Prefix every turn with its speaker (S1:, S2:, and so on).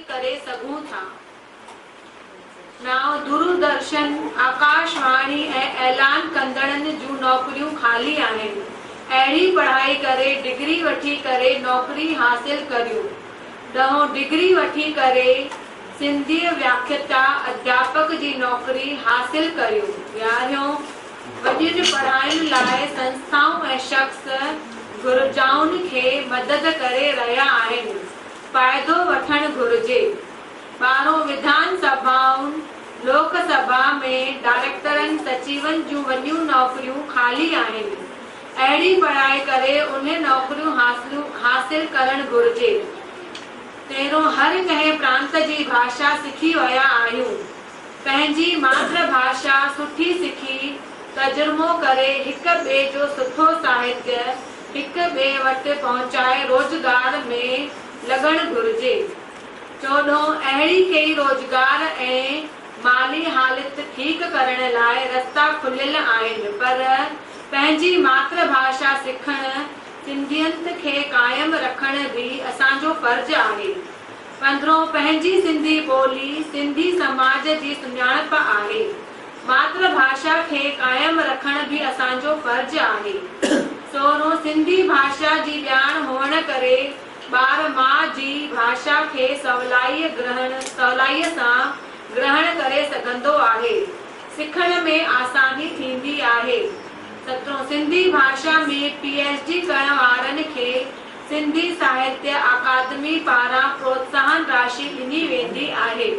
S1: करे सघूं था। नाव दूरदर्शन, आकाशवाणी ऐलान कंदड़नि जूं नौकरियूं खाली आहिनि। अहिड़ी पढ़ाई करे डिग्री वठी करे नौकरी हासिल करियो। 10 डिग्री वठी करे सिंधी व्याख्याता अध्यापक जी नौकरी हासिल करियो। यारियों, वॾियुनि पढ़ाइनि लाइ संस्थाऊं ऐं शख़्स घुर्जाउनि खे मदद करे रहिया आहिनि। फ़ाइदो वठणु घुर्जे। 12 विधान सभाउनि, लोकसभा में डायरेक्टरनि सचिवनि जूं वॾियूं नौकरियूं खाली आहिनि। अहिड़ी पढ़ाई करे उन्हें नौकरियूं हासिल करणु घुर्जे। 13 हर कंहिं प्रांत जी भाषा सिखी विया आहियूं। पंहिंजी मातृभाषा सुठी सिखी तजुर्बो करे हिक ॿिए जो सुठो साहित्य हिक ॿिए वटि पहुचाए रोज़गार में लॻणु घुर्जे। 14 अहिड़ी कई रोज़गार ऐं माली हालत ठीकु करण लाइ रस्ता खुलियल आहिनि, पर पंहिंजी मातृभाषा सिखणु सिंधियत खे क़ाइमु रखणु भी असांजो फर्ज़ आहे। 15 पंहिंजी सिंधी ॿोली सिंधी समाज जी सुञाणप आहे। मातृभाषा खे क़ाइमु रखणु भी असांजो फर्ज़ आहे। 16 सिंधी भाषा जी ॼाण हुअण करे ॿार माउ जी भाषा खे सवलाईअ सां ग्रहण करे सघंदो आहे। सिखण में आसानी थींदी आहे। 17 सिंधी भाषा में PhD करण वारनि खे सिंधी साहित्य अकादमी पारां प्रोत्साहन राशि ॾिनी वेंदी आहे।